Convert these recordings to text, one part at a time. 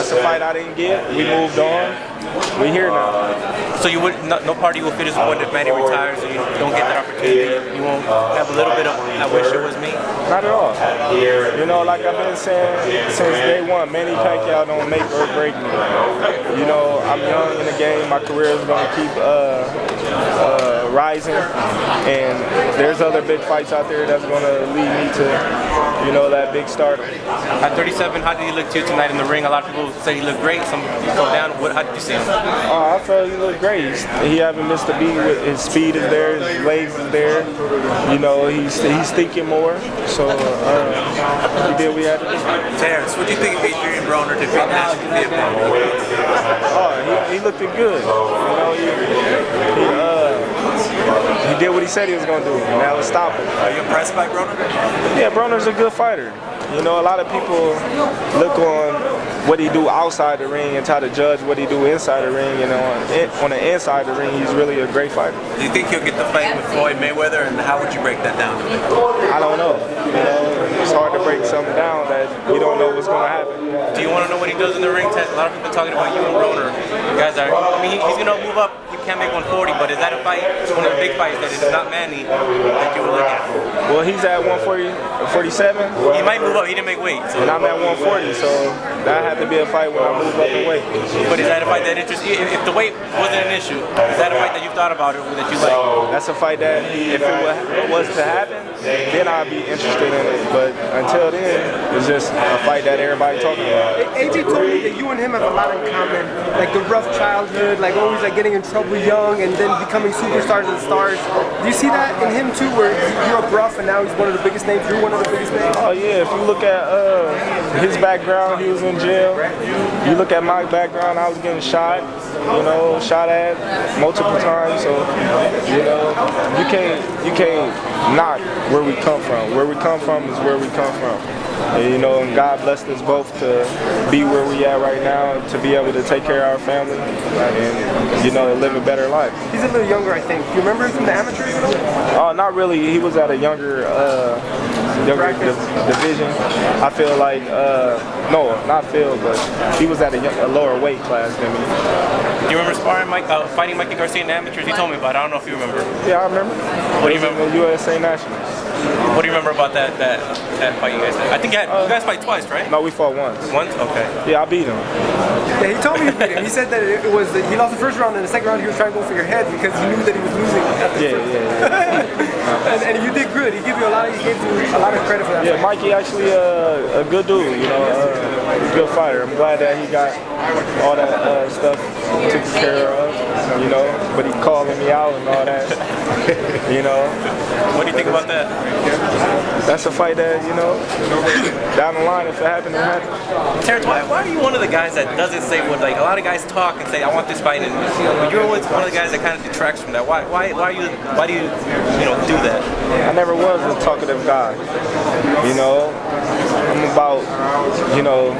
that's a fight I didn't get. We moved on. We here now. So you would no party will fit as one if Manny retires and you don't get that opportunity. You won't have a little bit of I wish it was me. Not at all. You know, like I've been saying since day one, Manny Pacquiao don't make or break me. You know, I'm young in the game. My career is going to keep rising, and there's other big fights out there that's going to lead me to, you know, that big stardom. At 37, how did he look to you tonight in the ring? A lot of people say he looked great. Some go down. How did you see him? I felt he looked great. He haven't missed a beat. His speed is there. His legs is there. You know, he's thinking more. So we did what we had to do. Terrance, what do you think of Adrien Broner defeating national champion? Oh, he looked good. You know, he did what he said he was going to do. Now let's stop him. Are you impressed by Broner? Yeah, Broner's a good fighter. You know, a lot of people look on what he do outside the ring and try to judge what he do inside the ring. You know, on the inside of the ring, he's really a great fighter. Do you think he'll get the fight with Floyd Mayweather, and how would you break that down? I don't know. You know, it's hard to break something down that you don't know what's going to happen. Do you want to know what he does in the ring, Ted? A lot of people talking about you and Broner. You guys are. I mean, he's going to move up. He can't make 140, but is that a fight? One of the big fights that is not Manny that you would look at? Well, he's at 147. He might move up. He didn't make weight. So. And I'm at 140, so that had to be a fight when I move up in weight. But is that a fight that interests you? If the weight wasn't an issue, is that a fight that you've thought about or that you like? That's a fight that if it was to happen, then I'd be interested in it. But until then, it's just a fight that everybody talking about. AJ told me that you and him have a lot in common, like the rough childhood, like always like getting in trouble young and then becoming superstars and stars. Do you see that in him too, where you grew up rough and now he's one of the biggest names? You're one of the biggest names. Oh yeah, if you look at his background, he was in jail. You look at my background, I was getting shot. You know, shot at multiple times. So you know, you can't knock where we come from. Where we come from is where we come from. And, you know, and God blessed us both to be where we at right now, to be able to take care of our family and, you know, live a better life. He's a little younger, I think. Do you remember him from the amateurs? Oh, not really. He was at a younger division. I feel like, no, not Phil, but he was at a lower weight class than me. Do you remember fighting Mikey Garcia in the amateurs? He told me about it. I don't know if you remember. Yeah, I remember. What do you remember? The USA Nationals. What do you remember about that fight you guys had? I think you guys fight twice, right? No, we fought once. Once? Okay. Yeah, I beat him. Yeah, he told me you beat him. He said that it was he lost the first round, and the second round he was trying to go for your head because he knew that he was losing. And you did good. He gave you a lot of credit for that. Yeah, Mikey actually a good dude. You know, good fighter. I'm glad that he got all that stuff taken care of. You know, but he calling me out and all that. You know. What do you think about that? That's a fight that, you know, down the line, if it happened, it happened. Terrance, why are you one of the guys that doesn't say what, like, a lot of guys talk and say, I want this fight, and you're always one of the guys that kind of detracts from that. Why do you do that? I never was a talkative guy. You know, I'm about, you know,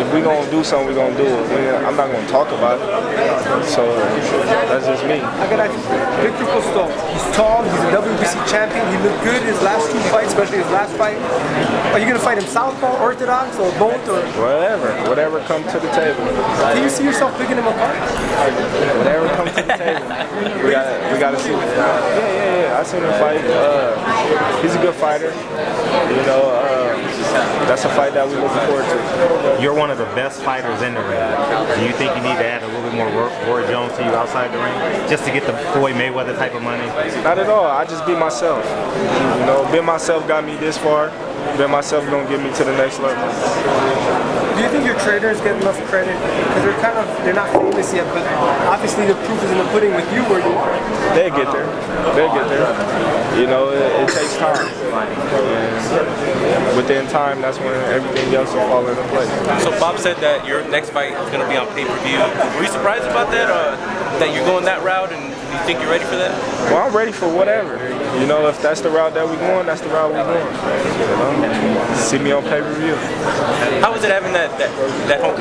if we're going to do something, we're going to do it. I'm not going to talk about it. So that's just me. I got Victor Postel. He's tall, he's a WBC champion, he looked good his last two fights, especially his last fight. Are you going to fight him southpaw, orthodox, or both? Or? Whatever comes to the table. Do you see yourself picking him apart? Whatever comes to the table. We got to see. Yeah. I seen him fight. He's a good fighter. You know, that's a fight that we're looking forward to. You're one of the best fighters in the ring. Do you think you need to add a little bit more Roy Jones to you outside the ring just to get the Floyd Mayweather type of money? Not at all. I just be myself. You know, being myself got me this far. Being myself gonna get me to the next level. Do you think your trainers get enough credit? Because they're not famous yet, but obviously the proof is in the pudding with you where you are. They'll get there. You know, it takes time. And within time, that's when everything else will fall into place. So Bob said that your next fight is going to be on pay-per-view. Were you surprised about that, or that you're going that route, and you think you're ready for that? Well, I'm ready for whatever. you know, if that's the route that we're going, that's the route we're going. You know? See me on pay-per-view. How was it having that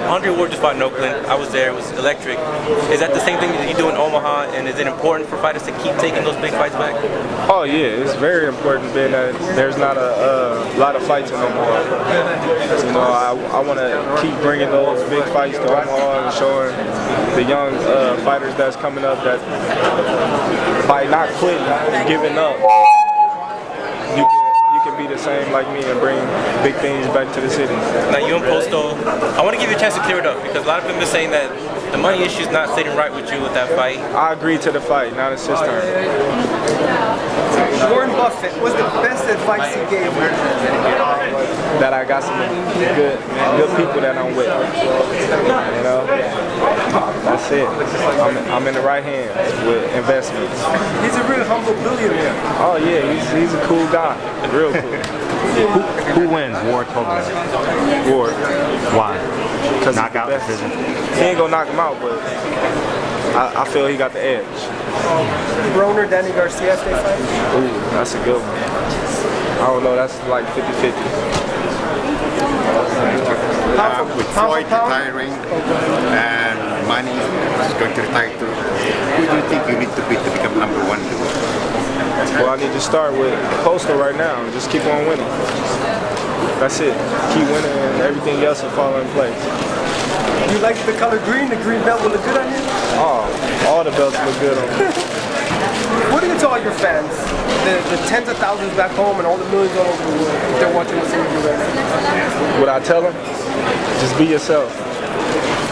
Andre Ward just fought in Oakland? I was there. It was electric. Is that the same thing that you do in Omaha? And is it important for fighters to keep taking those big fights back? Oh yeah, it's very important being that there's not a lot of fights in Omaha. You know, I want to keep bringing those big fights to Omaha and showing the young fighters that's coming up that by not quitting, giving up, you can be the same like me and bring big things back to the city. Now you and Postel, I want to give you a chance to clear it up because a lot of people are saying that the money issue is not sitting right with you with that fight. I agreed to the fight, not his sister. Warren Buffett was the best advice he gave me. That I got some good people that I'm with. You know, that's it. I'm in the right hands with investments. He's a real humble billionaire. Oh yeah, he's a cool guy, real cool. Who wins, Ward Postel? Ward. Why? Because knockout decision. He ain't gonna knock him out, but I feel he got the edge. Broner, Danny Garcia, if they fight? Ooh, that's a good one. I don't know, that's like 50-50. With Floyd retiring and Manny is going to retire too, who do you think you need to beat to become number one? Well, I need to start with Postel right now and just keep on winning. That's it. Keep winning and everything else will fall in place. You like the color green? The green belt will look good on you? Oh, all the belts look good on me. What do you tell your fans? The tens of thousands back home and all the millions all over the world if they're watching this interview right now? What I tell them? Just be yourself.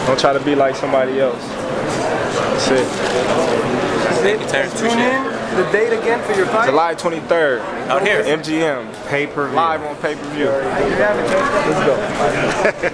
Don't try to be like somebody else. That's it. Tune in the date again for your fight. July 23rd. Out here. MGM. Pay-per-view. Live on pay-per-view. You have it, Terrance. Let's go.